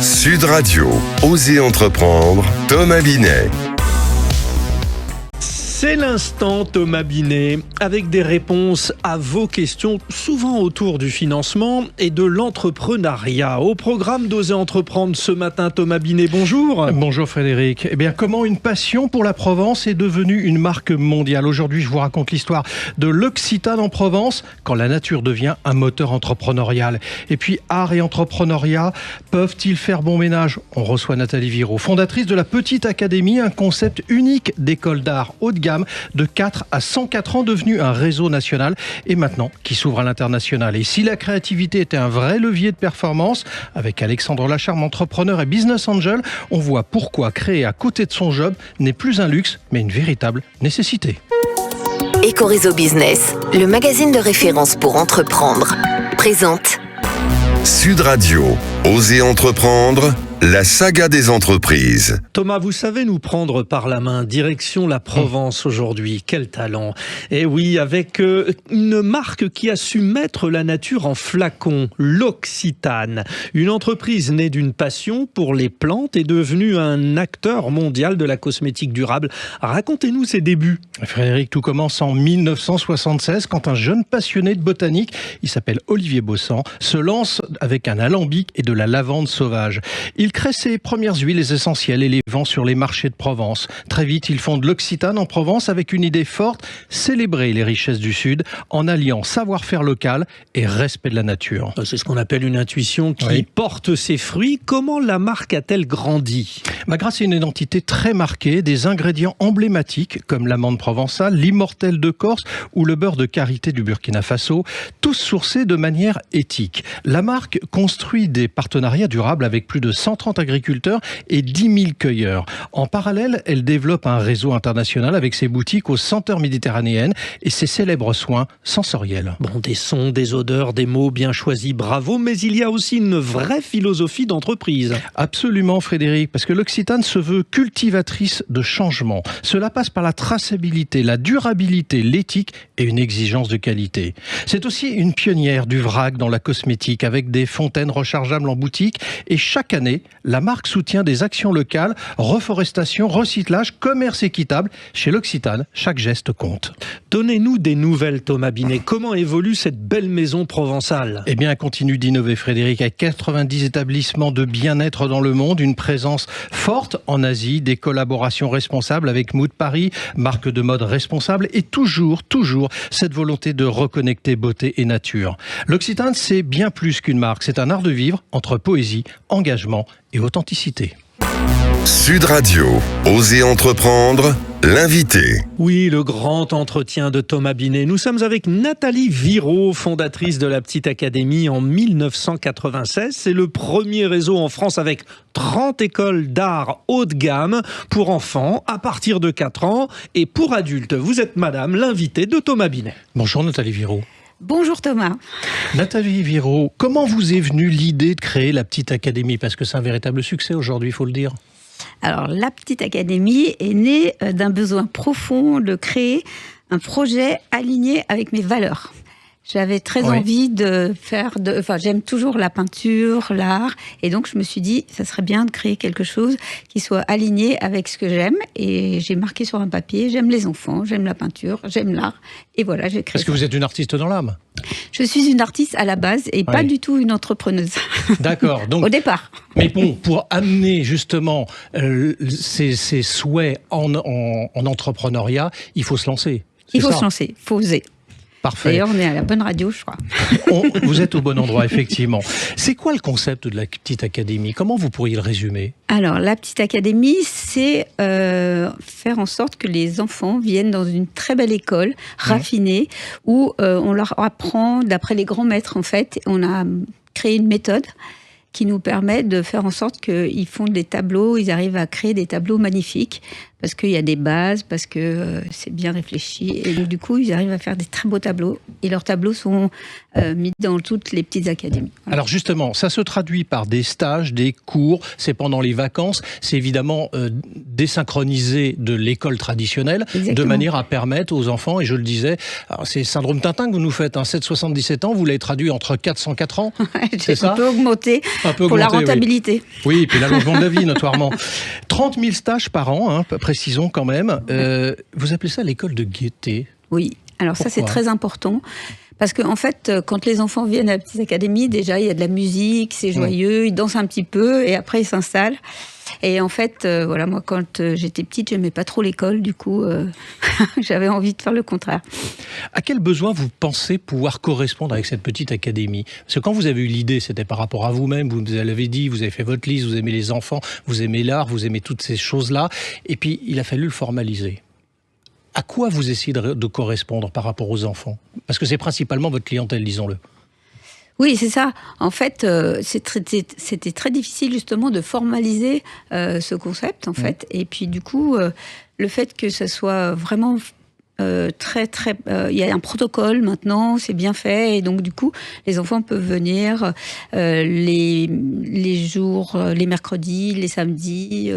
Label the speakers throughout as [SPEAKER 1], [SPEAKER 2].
[SPEAKER 1] Sud Radio, Osez entreprendre, Thomas Binet.
[SPEAKER 2] C'est l'instant Thomas Binet, avec des réponses à vos questions, souvent autour du financement et de l'entrepreneuriat. Au programme d'Osez entreprendre ce matin, Thomas Binet, bonjour.
[SPEAKER 3] Bonjour Frédéric. Eh bien, comment une passion pour la Provence est devenue une marque mondiale? Aujourd'hui, je vous raconte l'histoire de l'Occitane en Provence, quand la nature devient un moteur entrepreneurial. Et puis, art et entrepreneuriat, peuvent-ils faire bon ménage? On reçoit Nathalie Viraud, fondatrice de la Petite Académie, un concept unique d'école d'art haut de gamme, de 4 à 104 ans, devenu un réseau national et maintenant qui s'ouvre à l'international. Et si la créativité était un vrai levier de performance, avec Alexandre Lacharme, entrepreneur et business angel, on voit pourquoi créer à côté de son job n'est plus un luxe, mais une véritable nécessité.
[SPEAKER 4] Ecorezo Business, le magazine de référence pour entreprendre, présente
[SPEAKER 1] Sud Radio, Osez entreprendre, la saga des entreprises.
[SPEAKER 2] Thomas, vous savez nous prendre par la main, direction la Provence aujourd'hui. Quel talent! Et oui, avec une marque qui a su mettre la nature en flacon, l'Occitane. Une entreprise née d'une passion pour les plantes est devenue un acteur mondial de la cosmétique durable. Racontez-nous ses débuts.
[SPEAKER 3] Frédéric, tout commence en 1976 quand un jeune passionné de botanique, il s'appelle Olivier Bossan, se lance avec un alambic et de la lavande sauvage. Il crée ses premières huiles essentielles et les vend sur les marchés de Provence. Très vite, il fonde l'Occitane en Provence avec une idée forte, célébrer les richesses du Sud en alliant savoir-faire local et respect de la nature.
[SPEAKER 2] C'est ce qu'on appelle une intuition qui porte ses fruits. Comment la marque a-t-elle grandi?
[SPEAKER 3] Grâce à une identité très marquée, des ingrédients emblématiques comme l'amande provençale, l'immortel de Corse ou le beurre de karité du Burkina Faso, tous sourcés de manière éthique. La marque construit des partenariats durables avec plus de 130 agriculteurs et 10 000 cueilleurs. En parallèle, elle développe un réseau international avec ses boutiques aux senteurs méditerranéennes et ses célèbres soins sensoriels.
[SPEAKER 2] Bon, des sons, des odeurs, des mots bien choisis, bravo, mais il y a aussi une vraie philosophie d'entreprise.
[SPEAKER 3] Absolument Frédéric, parce que l'Occitane se veut cultivatrice de changement. Cela passe par la traçabilité, la durabilité, l'éthique et une exigence de qualité. C'est aussi une pionnière du vrac dans la cosmétique avec des fontaines rechargeables en boutique et chaque année, la marque soutient des actions locales, reforestation, recyclage, commerce équitable. Chez l'Occitane, chaque geste compte.
[SPEAKER 2] Donnez-nous des nouvelles, Thomas Binet. Comment évolue cette belle maison provençale?
[SPEAKER 3] Eh bien, elle continue d'innover, Frédéric, avec 90 établissements de bien-être dans le monde, une présence forte en Asie, des collaborations responsables avec Mood Paris, marque de mode responsable, et toujours cette volonté de reconnecter beauté et nature. L'Occitane, c'est bien plus qu'une marque, c'est un art de vivre entre poésie, engagement et authenticité.
[SPEAKER 1] Sud Radio, Osez entreprendre, l'invité.
[SPEAKER 2] Oui, le grand entretien de Thomas Binet. Nous sommes avec Nathalie Viraud, fondatrice de la Petite Académie en 1996. C'est le premier réseau en France avec 30 écoles d'art haut de gamme pour enfants à partir de 4 ans et pour adultes. Vous êtes madame l'invitée de Thomas Binet.
[SPEAKER 3] Bonjour Nathalie Viraud.
[SPEAKER 5] Bonjour Thomas.
[SPEAKER 3] Nathalie Viraud, comment vous est venue l'idée de créer la Petite Académie? Parce que c'est un véritable succès aujourd'hui, il faut le dire.
[SPEAKER 5] Alors, la Petite Académie est née d'un besoin profond de créer un projet aligné avec mes valeurs. J'avais très envie de faire j'aime toujours la peinture, l'art, et donc je me suis dit, ça serait bien de créer quelque chose qui soit aligné avec ce que j'aime, et j'ai marqué sur un papier, j'aime les enfants, j'aime la peinture, j'aime l'art, et voilà, j'ai créé.
[SPEAKER 3] Parce que vous êtes une artiste dans l'âme?
[SPEAKER 5] Je suis une artiste à la base, et pas du tout une entrepreneuse.
[SPEAKER 3] D'accord. Donc,
[SPEAKER 5] au départ.
[SPEAKER 3] Mais bon, pour amener justement ces souhaits en entrepreneuriat, il faut se lancer.
[SPEAKER 5] Il faut se lancer, il faut oser.
[SPEAKER 3] Parfait.
[SPEAKER 5] D'ailleurs, on est à la bonne radio, je crois.
[SPEAKER 3] Vous êtes au bon endroit, effectivement. C'est quoi le concept de la Petite Académie? Comment vous pourriez le résumer?
[SPEAKER 5] Alors, la Petite Académie, c'est faire en sorte que les enfants viennent dans une très belle école, raffinée, où on leur apprend, d'après les grands maîtres, en fait, on a créé une méthode qui nous permet de faire en sorte qu'ils font des tableaux, ils arrivent à créer des tableaux magnifiques parce qu'il y a des bases, parce que c'est bien réfléchi. Et donc, du coup, ils arrivent à faire des très beaux tableaux. Et leurs tableaux sont mis dans toutes les petites académies. Voilà.
[SPEAKER 3] Alors justement, ça se traduit par des stages, des cours, c'est pendant les vacances, c'est évidemment désynchronisé de l'école traditionnelle,
[SPEAKER 5] Exactement.
[SPEAKER 3] de manière à permettre aux enfants, et je le disais, c'est syndrome Tintin que vous nous faites, 7,77 ans, vous l'avez traduit entre 404 ans, c'est ça?
[SPEAKER 5] Un peu augmenté
[SPEAKER 3] Un peu
[SPEAKER 5] pour la
[SPEAKER 3] augmenté,
[SPEAKER 5] rentabilité.
[SPEAKER 3] Oui, et puis l'allongement de la vie, notoirement. 30 000 stages par an, hein, précisons quand même. Vous appelez ça l'école de gaieté?
[SPEAKER 5] Oui, alors ça c'est
[SPEAKER 3] Pourquoi
[SPEAKER 5] très important. Parce qu'en fait, quand les enfants viennent à la petite académie, déjà il y a de la musique, c'est joyeux, ils dansent un petit peu et après ils s'installent. Et en fait, voilà, moi quand j'étais petite, j'aimais pas trop l'école, du coup j'avais envie de faire le contraire.
[SPEAKER 3] À quel besoin vous pensez pouvoir correspondre avec cette petite académie? Parce que quand vous avez eu l'idée, c'était par rapport à vous-même, vous l'avez dit, vous avez fait votre liste, vous aimez les enfants, vous aimez l'art, vous aimez toutes ces choses-là, et puis il a fallu le formaliser. À quoi vous essayez de correspondre par rapport aux enfants? Parce que c'est principalement votre clientèle, disons-le.
[SPEAKER 5] Oui, c'est ça. En fait, c'était très difficile justement de formaliser ce concept, en fait. Et puis du coup, le fait que ça soit vraiment il y a un protocole maintenant, c'est bien fait, et donc du coup, les enfants peuvent venir les jours, les mercredis, les samedis,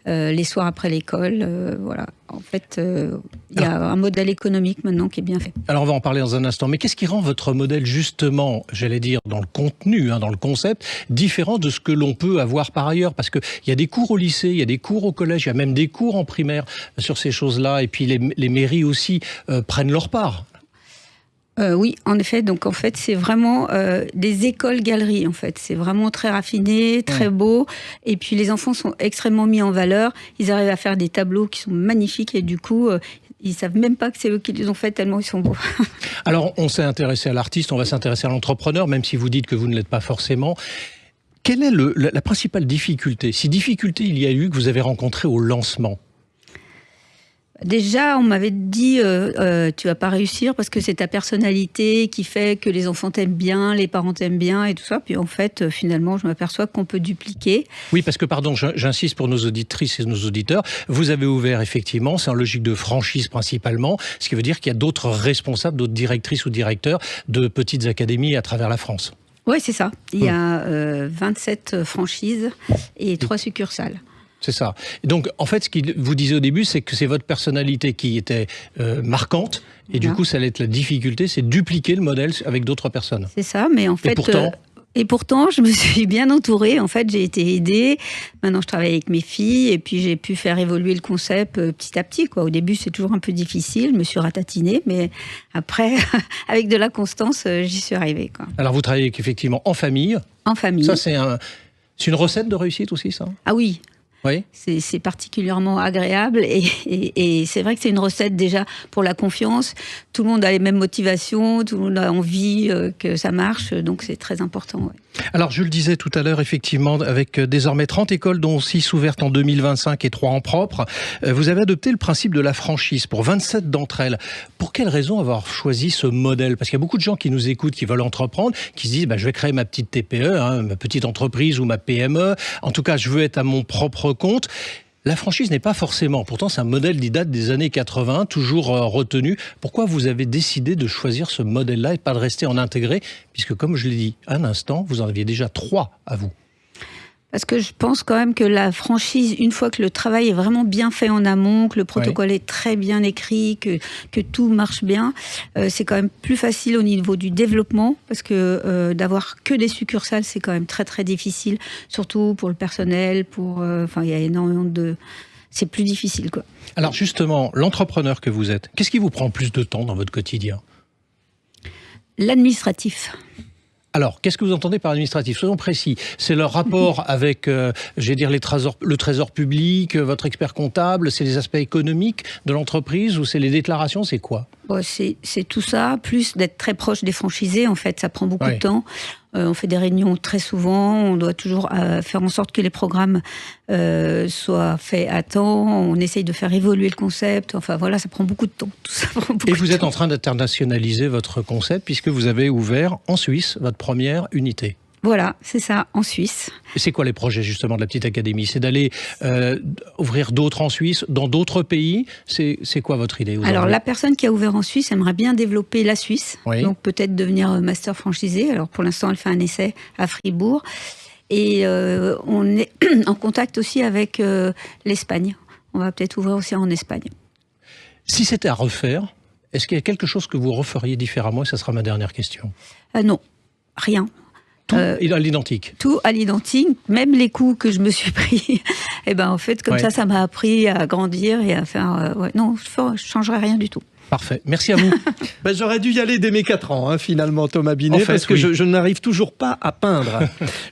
[SPEAKER 5] les soirs après l'école, voilà. En fait, il y a un modèle économique maintenant qui est bien fait.
[SPEAKER 3] Alors on va en parler dans un instant, mais qu'est-ce qui rend votre modèle justement, j'allais dire, dans le contenu, dans le concept, différent de ce que l'on peut avoir par ailleurs? Parce qu'il y a des cours au lycée, il y a des cours au collège, il y a même des cours en primaire sur ces choses-là, et puis les mairies aussi prennent leur part.
[SPEAKER 5] Oui, en effet. Donc, en fait, c'est vraiment des écoles-galeries, en fait. C'est vraiment très raffiné, très beau. Et puis, les enfants sont extrêmement mis en valeur. Ils arrivent à faire des tableaux qui sont magnifiques. Et du coup, ils savent même pas que c'est eux qui les ont faits tellement ils sont beaux.
[SPEAKER 3] Alors, on s'est intéressé à l'artiste, on va s'intéresser à l'entrepreneur, même si vous dites que vous ne l'êtes pas forcément. Quelle est la principale difficulté, si difficulté il y a eu, que vous avez rencontrée au lancement?
[SPEAKER 5] Déjà, on m'avait dit tu vas pas réussir parce que c'est ta personnalité qui fait que les enfants t'aiment bien, les parents t'aiment bien et tout ça. Puis en fait, finalement, je m'aperçois qu'on peut dupliquer.
[SPEAKER 3] Oui, parce que, pardon, j'insiste pour nos auditrices et nos auditeurs, vous avez ouvert effectivement, c'est en logique de franchise principalement, ce qui veut dire qu'il y a d'autres responsables, d'autres directrices ou directeurs de petites académies à travers la France.
[SPEAKER 5] Oui, c'est ça. Il y a 27 franchises et 3 succursales.
[SPEAKER 3] C'est ça. Et donc, en fait, ce qu'il vous disait au début, c'est que c'est votre personnalité qui était marquante, et du coup, ça allait être la difficulté, c'est dupliquer le modèle avec d'autres personnes.
[SPEAKER 5] C'est ça, mais en fait...
[SPEAKER 3] Et
[SPEAKER 5] pourtant, je me suis bien entourée. En fait, j'ai été aidée. Maintenant, je travaille avec mes filles et puis j'ai pu faire évoluer le concept petit à petit, quoi. Au début, c'est toujours un peu difficile. Je me suis ratatinée, mais après, avec de la constance, j'y suis arrivée, quoi.
[SPEAKER 3] Alors, vous travaillez effectivement en famille.
[SPEAKER 5] En famille.
[SPEAKER 3] Ça, c'est une recette de réussite aussi, ça?
[SPEAKER 5] Ah oui.
[SPEAKER 3] Oui.
[SPEAKER 5] C'est particulièrement agréable et c'est vrai que c'est une recette déjà pour la confiance. Tout le monde a les mêmes motivations, tout le monde a envie que ça marche, donc c'est très important. Ouais.
[SPEAKER 3] Alors, je le disais tout à l'heure, effectivement, avec désormais 30 écoles, dont 6 ouvertes en 2025 et 3 en propre, vous avez adopté le principe de la franchise pour 27 d'entre elles. Pour quelle raison avoir choisi ce modèle? Parce qu'il y a beaucoup de gens qui nous écoutent, qui veulent entreprendre, qui se disent je vais créer ma petite TPE, ma petite entreprise ou ma PME. En tout cas, je veux être à mon propre compte. La franchise n'est pas forcément. Pourtant, c'est un modèle qui date des années 80, toujours retenu. Pourquoi vous avez décidé de choisir ce modèle-là et pas de rester en intégré? Puisque, comme je l'ai dit un instant, vous en aviez déjà 3 à vous.
[SPEAKER 5] Parce que je pense quand même que la franchise, une fois que le travail est vraiment bien fait en amont, que le protocole est très bien écrit, que tout marche bien, c'est quand même plus facile au niveau du développement, parce que d'avoir que des succursales, c'est quand même très très difficile, surtout pour le personnel, il y a énormément de... C'est plus difficile, quoi.
[SPEAKER 3] Alors justement, l'entrepreneur que vous êtes, qu'est-ce qui vous prend plus de temps dans votre quotidien?
[SPEAKER 5] L'administratif.
[SPEAKER 3] Alors, qu'est-ce que vous entendez par administratif? Soyons précis. C'est leur rapport avec, le trésor public, votre expert comptable, c'est les aspects économiques de l'entreprise ou c'est les déclarations, c'est quoi?
[SPEAKER 5] C'est tout ça, plus d'être très proche des franchisés, en fait, ça prend beaucoup de temps. On fait des réunions très souvent, on doit toujours faire en sorte que les programmes soient faits à temps, on essaye de faire évoluer le concept, enfin voilà, ça prend beaucoup de temps. Tout ça prend beaucoup
[SPEAKER 3] Et vous
[SPEAKER 5] de
[SPEAKER 3] êtes
[SPEAKER 5] temps.
[SPEAKER 3] en train d'internationaliser votre concept puisque vous avez ouvert en Suisse votre première unité.
[SPEAKER 5] Voilà, c'est ça, en Suisse.
[SPEAKER 3] Et c'est quoi les projets justement de la petite académie? C'est d'aller ouvrir d'autres en Suisse, dans d'autres pays? C'est quoi votre idée aujourd'hui?
[SPEAKER 5] Alors la personne qui a ouvert en Suisse aimerait bien développer la Suisse,
[SPEAKER 3] oui.
[SPEAKER 5] Donc peut-être devenir master franchisé. Alors pour l'instant, elle fait un essai à Fribourg. Et on est en contact aussi avec l'Espagne. On va peut-être ouvrir aussi en Espagne.
[SPEAKER 3] Si c'était à refaire, est-ce qu'il y a quelque chose que vous referiez différemment? Et ça sera ma dernière question.
[SPEAKER 5] Non, rien.
[SPEAKER 3] Tout à l'identique.
[SPEAKER 5] Tout à l'identique, même les coups que je me suis pris. Et ben en fait, comme ça m'a appris à grandir et à faire. Non, je changerai rien du tout.
[SPEAKER 3] Parfait, merci à vous.
[SPEAKER 2] J'aurais dû y aller dès mes 4 ans, finalement, Thomas Binet, parce que je n'arrive toujours pas à peindre.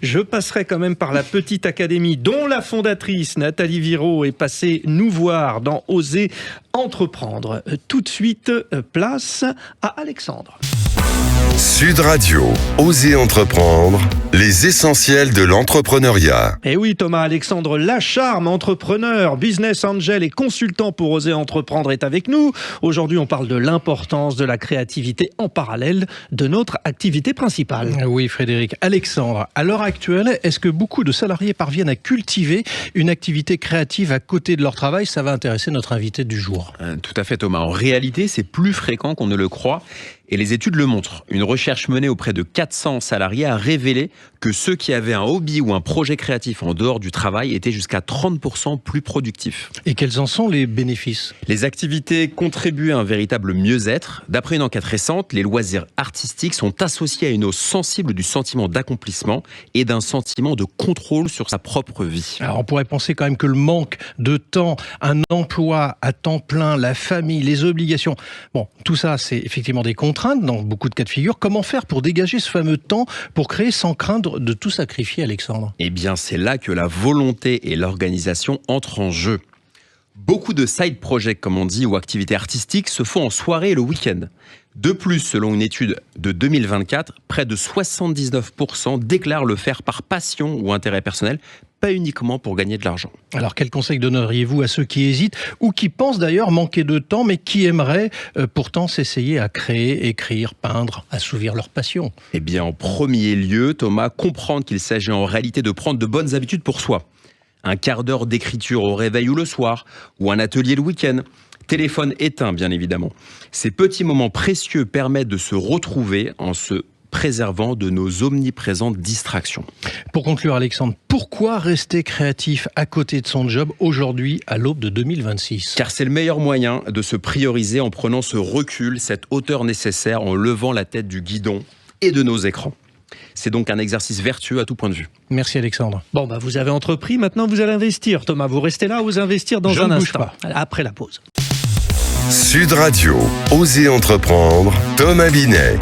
[SPEAKER 2] Je passerai quand même par la petite académie, dont la fondatrice, Nathalie Viraud, est passée nous voir dans Oser entreprendre. Tout de suite, place à Alexandre.
[SPEAKER 1] Sud Radio, Oser entreprendre, les essentiels de l'entrepreneuriat.
[SPEAKER 2] Et oui, Thomas Alexandre Lacharme, entrepreneur, business angel et consultant pour Oser entreprendre, est avec nous. Aujourd'hui, on parle de l'importance de la créativité en parallèle de notre activité principale.
[SPEAKER 3] Oui, Frédéric. Alexandre, à l'heure actuelle, est-ce que beaucoup de salariés parviennent à cultiver une activité créative à côté de leur travail? Ça va intéresser notre invité du jour.
[SPEAKER 6] Tout à fait, Thomas. En réalité, c'est plus fréquent qu'on ne le croit. Et les études le montrent. Une recherche menée auprès de 400 salariés a révélé que ceux qui avaient un hobby ou un projet créatif en dehors du travail étaient jusqu'à 30% plus productifs.
[SPEAKER 3] Et quels en sont les bénéfices?
[SPEAKER 6] Les activités contribuent à un véritable mieux-être. D'après une enquête récente, les loisirs artistiques sont associés à une hausse sensible du sentiment d'accomplissement et d'un sentiment de contrôle sur sa propre vie.
[SPEAKER 3] Alors on pourrait penser quand même que le manque de temps, un emploi à temps plein, la famille, les obligations, bon, tout ça c'est effectivement des contraintes dans beaucoup de cas de figure. Comment faire pour dégager ce fameux temps pour créer sans craindre de tout sacrifier, Alexandre?
[SPEAKER 6] Eh bien, c'est là que la volonté et l'organisation entrent en jeu. Beaucoup de side projects, comme on dit, ou activités artistiques se font en soirée et le week-end. De plus, selon une étude de 2024, près de 79% déclarent le faire par passion ou intérêt personnel, pas uniquement pour gagner de l'argent.
[SPEAKER 3] Alors, quel conseil donneriez-vous à ceux qui hésitent ou qui pensent d'ailleurs manquer de temps, mais qui aimeraient pourtant s'essayer à créer, écrire, peindre, assouvir leur passion?
[SPEAKER 6] Eh bien, en premier lieu, Thomas, comprendre qu'il s'agit en réalité de prendre de bonnes habitudes pour soi. Un quart d'heure d'écriture au réveil ou le soir, ou un atelier le week-end. Téléphone éteint, bien évidemment. Ces petits moments précieux permettent de se retrouver en se préservant de nos omniprésentes distractions.
[SPEAKER 3] Pour conclure, Alexandre, pourquoi rester créatif à côté de son job aujourd'hui à l'aube de 2026?
[SPEAKER 6] Car c'est le meilleur moyen de se prioriser en prenant ce recul, cette hauteur nécessaire, en levant la tête du guidon et de nos écrans. C'est donc un exercice vertueux à tout point de vue.
[SPEAKER 3] Merci Alexandre.
[SPEAKER 2] Bon, vous avez entrepris, maintenant vous allez investir. Thomas, vous restez là, vous investir dans un instant. Après la pause.
[SPEAKER 1] Sud Radio, Oser entreprendre, Thomas Binet.